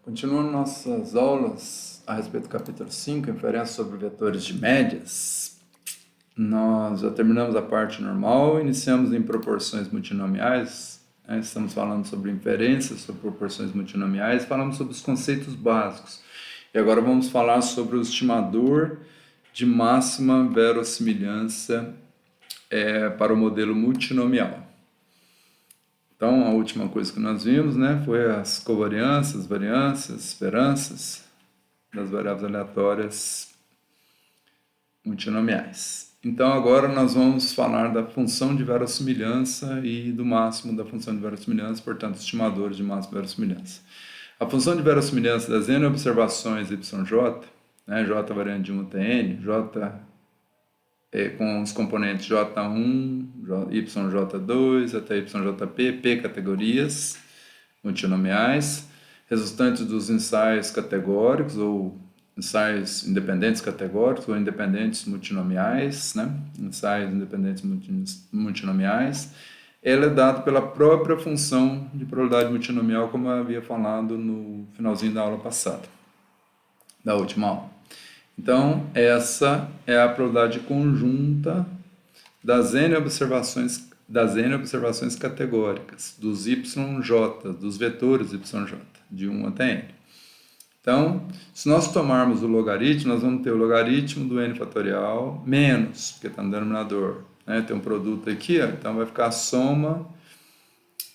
Continuando nossas aulas a respeito do capítulo 5, inferência sobre vetores de médias, nós já terminamos a parte normal, iniciamos em proporções multinomiais, estamos falando sobre inferência, sobre proporções multinomiais, falamos sobre os conceitos básicos. E agora vamos falar sobre o estimador de máxima verossimilhança para o modelo multinomial. Então, a última coisa que nós vimos, foi as covariâncias, variâncias, esperanças das variáveis aleatórias multinomiais. Então, agora nós vamos falar da função de verossimilhança e do máximo da função de verossimilhança, portanto, estimadores de máxima verossimilhança. A função de verossimilhança das n observações yj, j variando de 1 até n, j com os componentes J1, YJ2 até YJP, P categorias multinomiais, resultantes dos ensaios categóricos ou ensaios independentes categóricos ou independentes multinomiais, ensaios independentes multinomiais. Ela é dada pela própria função de probabilidade multinomial, como eu havia falado no finalzinho da aula passada, da última aula. Então, essa é a probabilidade conjunta das n observações categóricas, dos yj, dos vetores yj, de 1 até n. Então, se nós tomarmos o logaritmo, nós vamos ter o logaritmo do n fatorial menos, porque está no denominador, tem um produto aqui, então vai ficar a soma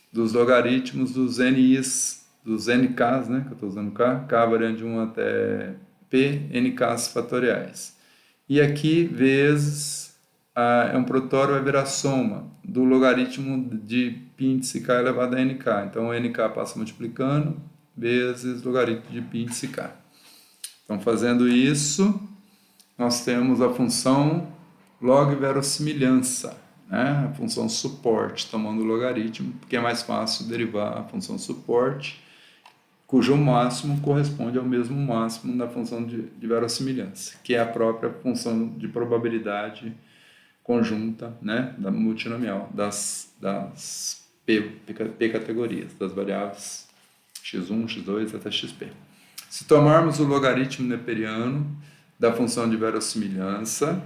dos logaritmos dos n's, dos nks, que eu estou usando k variando de 1 até p, nks fatoriais. E aqui, vezes, é um produtor, vai virar soma do logaritmo de π índice k elevado a nk. Então, o nk passa multiplicando, vezes logaritmo de π índice k. Então, fazendo isso, nós temos a função log verossimilhança, a função suporte, tomando o logaritmo, porque é mais fácil derivar a função suporte, cujo máximo corresponde ao mesmo máximo da função de verossimilhança, que é a própria função de probabilidade conjunta, da multinomial, das P categorias, das variáveis x1, x2 até xp. Se tomarmos o logaritmo neperiano da função de verossimilhança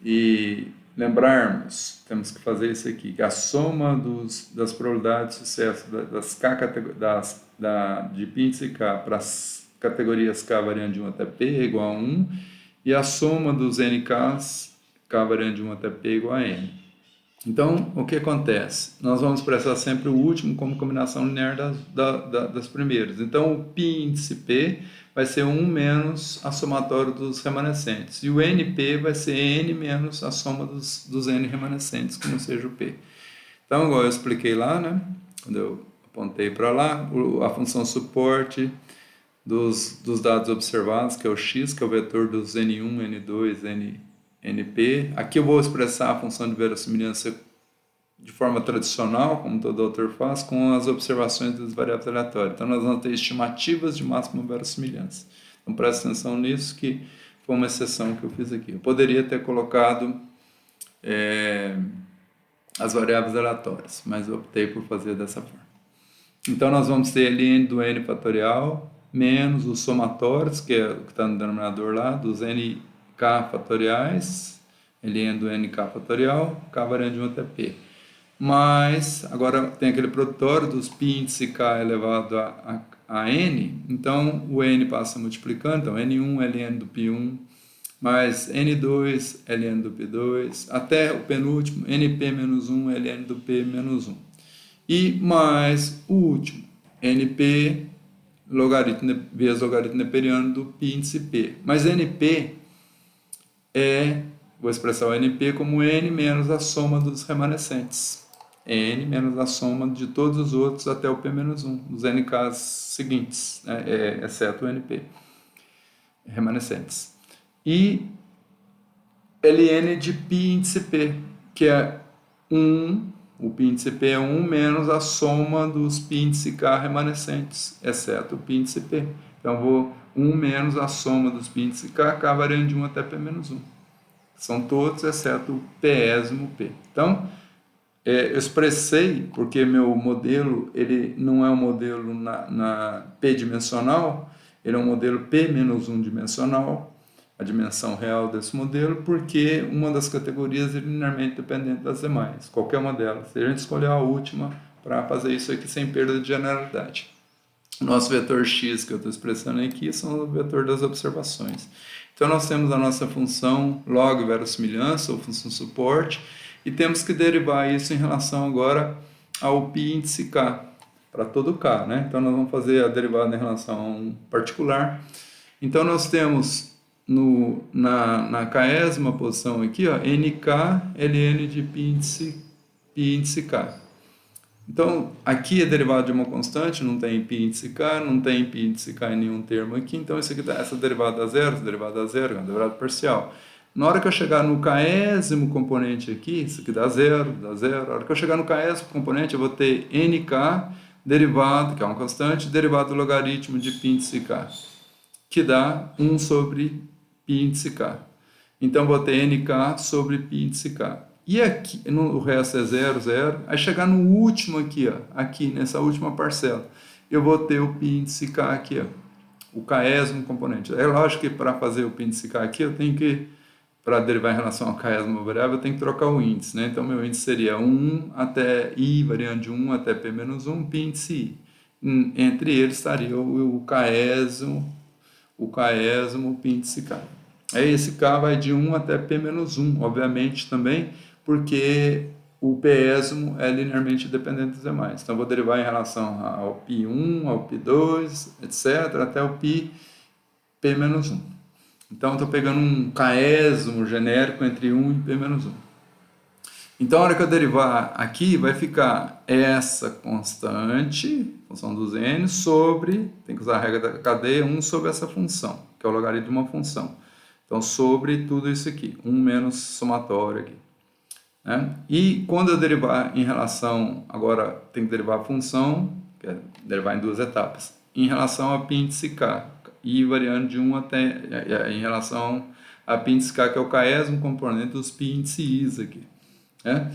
e lembrarmos, temos que fazer isso aqui, que a soma das probabilidades de sucesso de π índice k para as categorias k variando de 1 até p é igual a 1, e a soma dos nks k variando de 1 até p é igual a n. Então, o que acontece? Nós vamos expressar sempre o último como combinação linear das primeiras. Então, o π índice p vai ser 1 menos a somatória dos remanescentes. E o np vai ser n menos a soma dos n remanescentes, que não seja o p. Então, igual eu expliquei lá, quando eu apontei para lá, a função suporte dos dados observados, que é o x, que é o vetor dos n1, n2, np. Aqui eu vou expressar a função de verossimilhança de forma tradicional, como todo autor faz, com as observações das variáveis aleatórias. Então, nós vamos ter estimativas de máxima verossimilhança. Então, presta atenção nisso, que foi uma exceção que eu fiz aqui. Eu poderia ter colocado as variáveis aleatórias, mas eu optei por fazer dessa forma. Então, nós vamos ter ln do n fatorial menos os somatórios, que é o que está no denominador lá, dos nk fatoriais, ln do nk fatorial, k variando de 1 até p. Mas, agora tem aquele produtório dos π índice k elevado a n, então o n passa multiplicando, então n1 ln do π1, mais n2 ln do p2, até o penúltimo, np menos 1 ln do p menos 1. E mais o último, np vezes logaritmo neperiano do π índice p. Mas np vou expressar o np como n menos a soma dos remanescentes. N menos a soma de todos os outros até o p menos 1, dos nks seguintes, exceto o np, remanescentes. E ln de π índice p, que é 1, o π índice p é 1 menos a soma dos π índice k remanescentes, exceto o π índice p. Então, vou 1 menos a soma dos π índice k variando de 1 até p menos 1. São todos, exceto o pésimo p. Então, eu expressei, porque meu modelo ele não é um modelo na p-dimensional, ele é um modelo p-1 dimensional, a dimensão real desse modelo, porque uma das categorias é linearmente dependente das demais, qualquer uma delas. Se a gente escolher a última para fazer isso aqui sem perda de generalidade. O nosso vetor x que eu estou expressando aqui são o vetor das observações. Então nós temos a nossa função log verossimilhança, ou função suporte, e temos que derivar isso em relação agora ao π índice k, para todo k, né? Então nós vamos fazer a derivada em relação a um particular. Então nós temos na késima posição aqui, ó, nk ln de π índice k. Então, aqui é derivada de uma constante, não tem π índice k, não tem π índice k em nenhum termo aqui, então isso aqui dá essa derivada a zero, essa derivada a zero, é uma derivada parcial. Na hora que eu chegar no késimo componente aqui, isso aqui dá zero, dá zero. Na hora que eu chegar no késimo componente, eu vou ter nk derivado, que é uma constante, derivado do logaritmo de π índice k, que dá 1 sobre π índice k. Então, eu vou ter nk sobre π índice k. E aqui, o resto é 0, 0. Aí chegar no último aqui, ó, aqui nessa última parcela, eu vou ter o π índice k aqui, ó, o késimo componente. É lógico que para fazer o π índice k aqui, eu tenho que, para derivar em relação ao késimo variável, eu tenho que trocar o índice, né? Então, meu índice seria 1 até i, variando de 1 até p-1, π índice i. Entre eles estaria o késimo π índice k. Aí esse k vai de 1 até p-1, obviamente também, porque o pésimo é linearmente dependente dos demais. Então, eu vou derivar em relação ao π1, ao π2, etc., até o p-1. Então, estou pegando um késimo genérico entre 1 e p-1. Então, a hora que eu derivar aqui, vai ficar essa constante, função dos n, sobre, tem que usar a regra da cadeia, 1 sobre essa função, que é o logaritmo de uma função. Então, sobre tudo isso aqui, 1 menos somatório aqui. Né? E quando eu derivar em relação, agora tem que derivar a função, que é derivar em duas etapas, em relação a π índice k, i variando de 1 até, em relação a π índice k, que é o késimo componente dos π índice i's aqui. Né?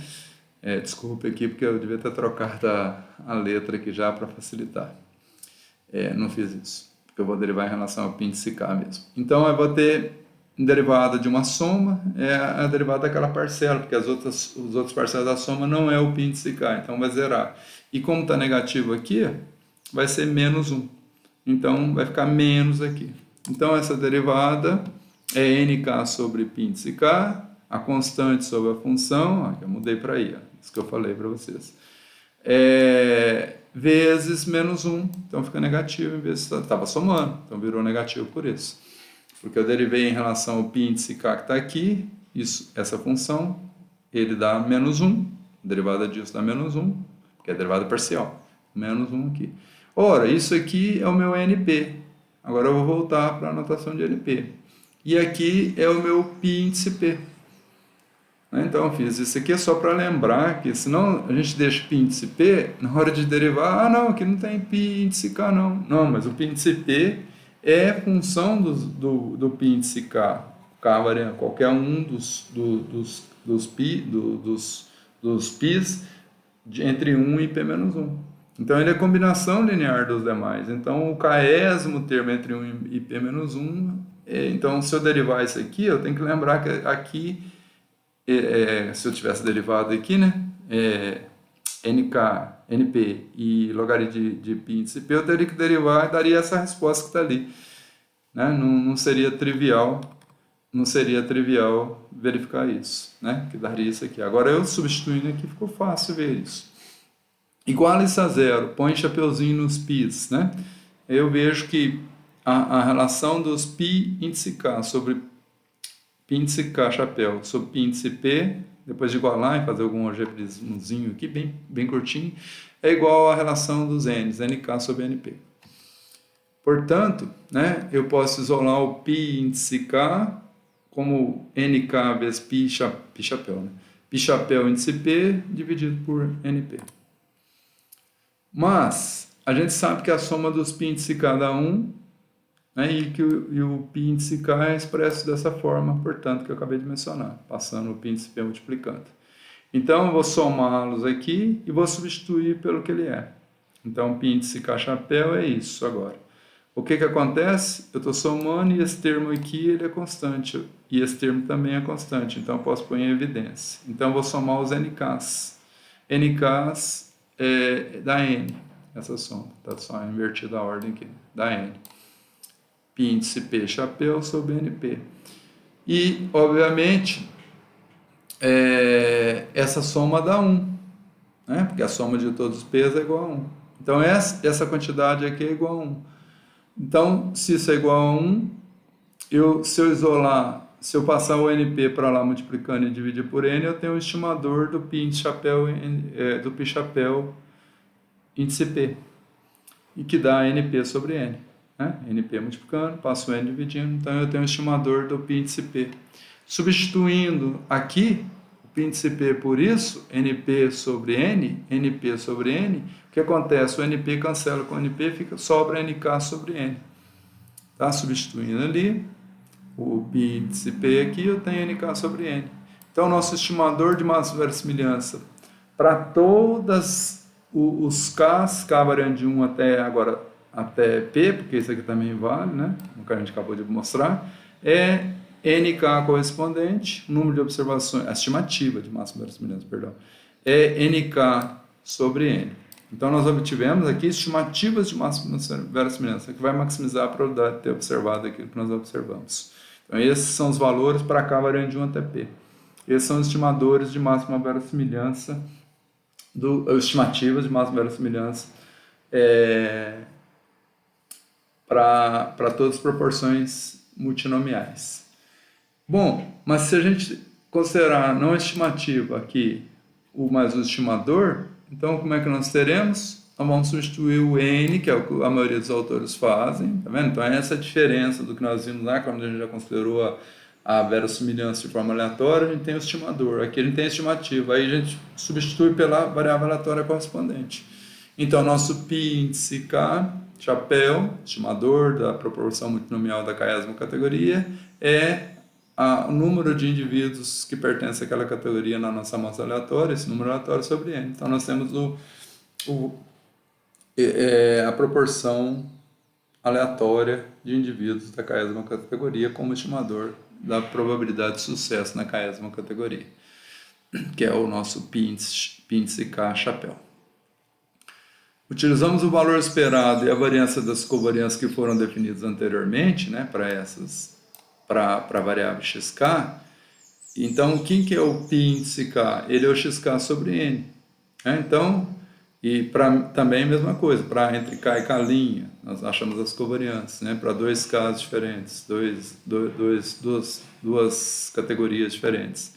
Desculpa aqui, porque eu devia ter trocado a letra aqui já para facilitar. Não fiz isso, porque eu vou derivar em relação a π índice k mesmo. Então, eu vou ter derivada de uma soma, é a derivada daquela parcela, porque os outros parcelas da soma não é o π índice k, então vai zerar. E como está negativo aqui, vai ser menos 1. Então, vai ficar menos aqui. Então, essa derivada é nk sobre π índice k, a constante sobre a função, ó, que eu mudei para i, ó, isso que eu falei para vocês, vezes menos 1, então fica negativo, em vez de estava somando, então virou negativo por isso. Porque eu derivei em relação ao π índice k que está aqui, essa função, ele dá menos 1, a derivada disso dá menos 1, que é a derivada parcial, menos 1 aqui. Ora, isso aqui é o meu NP, agora eu vou voltar para a notação de NP. E aqui é o meu π índice P. Então, eu fiz isso aqui só para lembrar que, senão a gente deixa π índice P, na hora de derivar, não, aqui não tem π índice K não. Não, mas o π índice P é função do π índice k, variando qualquer um dos π's entre 1 e p-1. Então, ele é combinação linear dos demais. Então, o késimo termo entre 1 e p-1, então, se eu derivar isso aqui, eu tenho que lembrar que aqui, se eu tivesse derivado aqui, né, nk, np e logaritmo de π índice p, eu teria que derivar e daria essa resposta que está ali. Né? Não seria trivial verificar isso, né? Que daria isso aqui. Agora, eu substituindo aqui, ficou fácil ver isso. Iguala isso a zero, põe chapeuzinho nos π's, né? Eu vejo que a relação dos π índice k sobre π índice k chapéu sobre π índice p, depois de igualar e fazer algum algebrismozinho aqui, bem curtinho, é igual à relação dos n's, nk sobre np. Portanto, né, eu posso isolar o π índice k como nk vezes π chapéu, né? Π chapéu índice p dividido por np. Mas a gente sabe que a soma dos π índice k dá 1, né, e o π índice k é expresso dessa forma, portanto, que eu acabei de mencionar, passando o π índice p multiplicando. Então, eu vou somá-los aqui e vou substituir pelo que ele é. Então, π índice K chapéu é isso agora. O que acontece? Eu estou somando e esse termo aqui ele é constante. E esse termo também é constante, então eu posso pôr em evidência. Então, eu vou somar os NKs. NKs dá N, essa soma. Está só invertida a ordem aqui. Dá N. π índice P chapéu sobre NP. E, obviamente, essa soma dá 1, né? Porque a soma de todos os P's é igual a 1. Então, essa quantidade aqui é igual a 1. Então, se isso é igual a 1, se eu isolar, se eu passar o NP para lá multiplicando e dividir por N, eu tenho um estimador do π índice chapéu, do π chapéu índice P, e que dá NP sobre N. Né? NP multiplicando, passo N dividindo, então eu tenho um estimador do π índice P. Substituindo aqui o π índice P por isso, NP sobre N, NP sobre N, o que acontece? O NP cancela com o NP, sobra NK sobre N. Tá? Substituindo ali, o π índice P aqui, eu tenho NK sobre N. Então, nosso estimador de máxima verossimilhança para todas os Ks, K variando de 1 até P, porque isso aqui também vale, né? O que a gente acabou de mostrar, é NK correspondente, número de observações, a estimativa de máxima verossimilhança, perdão, é NK sobre N. Então, nós obtivemos aqui estimativas de máxima verossimilhança, que vai maximizar a probabilidade de ter observado aquilo que nós observamos. Então, esses são os valores para K variando de 1 até P. Esses são os estimadores de máxima verossimilhança, estimativas de máxima verossimilhança para todas as proporções multinomiais. Bom, mas se a gente considerar não estimativa aqui, mas o estimador, então como é que nós teremos? Nós vamos substituir o N, que é o que a maioria dos autores fazem, tá vendo? Então, essa é a diferença do que nós vimos lá, quando a gente já considerou a verossimilhança de forma aleatória, a gente tem o estimador. Aqui a gente tem a estimativa, aí a gente substitui pela variável aleatória correspondente. Então, nosso π índice K, chapéu, estimador da proporção multinomial da K-esma categoria, é o número de indivíduos que pertencem àquela categoria na nossa amostra aleatória, esse número aleatório sobre N. Então, nós temos a proporção aleatória de indivíduos da K-esma categoria como estimador da probabilidade de sucesso na K-esma categoria, que é o nosso π índice K chapéu. Utilizamos o valor esperado e a variância das covariâncias que foram definidas anteriormente, né, para a variável xk. Então, quem que é o π índice K? Ele é o xk sobre N. Então, e também a mesma coisa, para entre K e K', nós achamos as covariâncias, né, para dois Ks diferentes, duas categorias diferentes.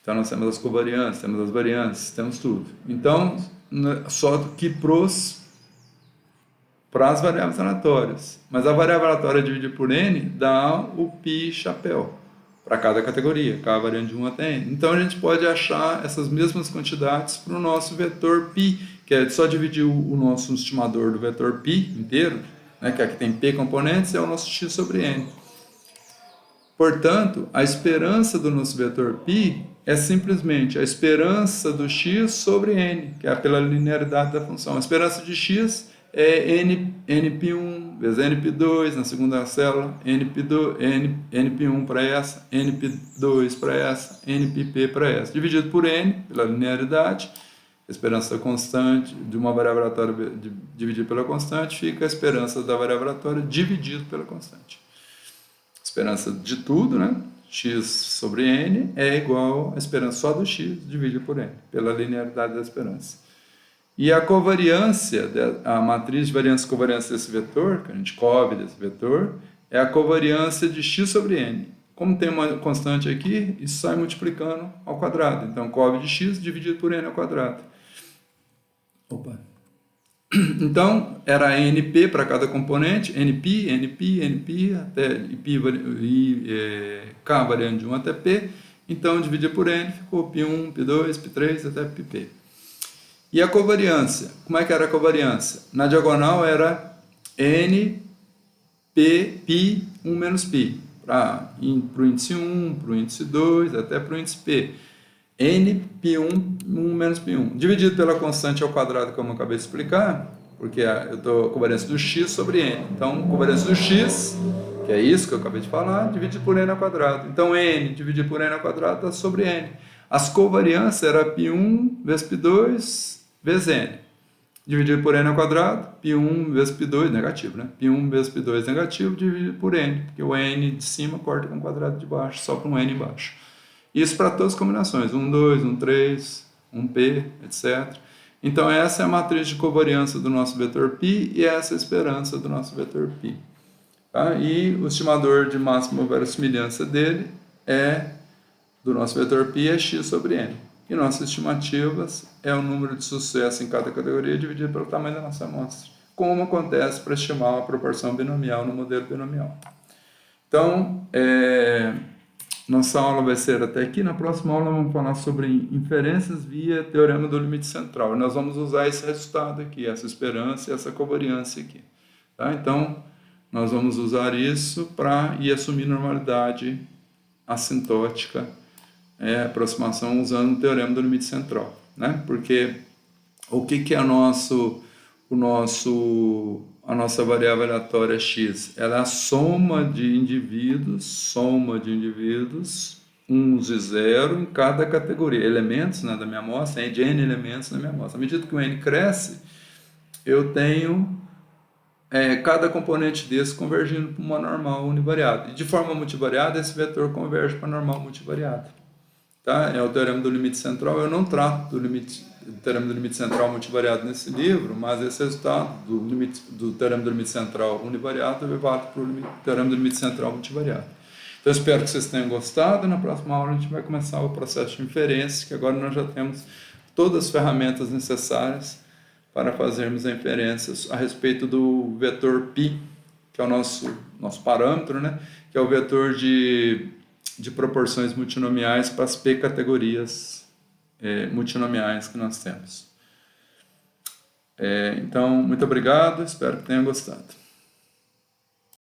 Então, nós temos as covariâncias, temos as variâncias, temos tudo. Então, só que para as variáveis aleatórias. Mas a variável aleatória dividida por N dá o π chapéu para cada categoria, K variando de 1 até N. Então, a gente pode achar essas mesmas quantidades para o nosso vetor π, que é só dividir o nosso estimador do vetor π inteiro, né, que aqui tem P componentes, é o nosso x sobre N. Portanto, a esperança do nosso vetor π é simplesmente a esperança do x sobre N, que é pela linearidade da função. A esperança de x é np1 vezes np2 na segunda célula, np1 para essa, np2 para essa, npp para essa, dividido por n, pela linearidade. A esperança constante de uma variável aleatória dividida pela constante fica a esperança da variável aleatória dividido pela constante. A esperança de tudo, né? X sobre n é igual a esperança só do x dividido por n, pela linearidade da esperança. E a covariância, a matriz de variância e covariância desse vetor, que a gente cove desse vetor, é a covariância de x sobre n. Como tem uma constante aqui, isso sai multiplicando ao quadrado. Então, cove de x dividido por n ao quadrado. Opa. Então, era NP para cada componente, NP, até K variando de 1 até P. Então, dividir por N, ficou P1, P2, P3 até Pp. E a covariância? Como é que era a covariância? Na diagonal era N, P, Pi, 1 menos Pi. Para o índice 1, para o índice 2, até para o índice P. n π1, 1 menos π1, dividido pela constante ao quadrado, como eu acabei de explicar, porque eu estou covariância do x sobre n. Então, covariância do x, que é isso que eu acabei de falar, dividido por n ao quadrado. Então, n dividido por n ao quadrado dá sobre n. As covariâncias eram π1 vezes π2 vezes n. Dividido por n ao quadrado, π1 vezes π2, negativo, né? π1 vezes π2 negativo, dividido por n, porque o n de cima corta com o quadrado de baixo, só para um n embaixo. Isso para todas as combinações, 1, 2, 1, 3, 1p, etc. Então, essa é a matriz de covariância do nosso vetor π e essa é a esperança do nosso vetor π. Tá? E o estimador de máxima verossimilhança dele do nosso vetor π é x sobre n. E nossas estimativas é o número de sucesso em cada categoria dividido pelo tamanho da nossa amostra, como acontece para estimar uma proporção binomial no modelo binomial. Então, nossa aula vai ser até aqui. Na próxima aula vamos falar sobre inferências via teorema do limite central. E nós vamos usar esse resultado aqui, essa esperança e essa covariância aqui. Tá? Então, nós vamos usar isso para ir assumir normalidade assintótica, aproximação usando o teorema do limite central. Né? Porque o que é a nossa variável aleatória x? Ela é a soma de indivíduos, uns e zero, em cada categoria. Elementos, né, da minha amostra, de n elementos na minha amostra. À medida que o n cresce, eu tenho cada componente desse convergindo para uma normal univariada. E de forma multivariada, esse vetor converge para a normal multivariada. Tá? É o teorema do limite central. Eu não trato do teorema do limite central multivariado nesse livro, mas esse resultado do teorema do limite central univariado é válido para o teorema do limite central multivariado. Então, espero que vocês tenham gostado. Na próxima aula, a gente vai começar o processo de inferência, que agora nós já temos todas as ferramentas necessárias para fazermos a inferência a respeito do vetor π, que é o nosso parâmetro, né? Que é o vetor de proporções multinomiais para as p categorias multinomiais que nós temos. Então, muito obrigado, espero que tenham gostado.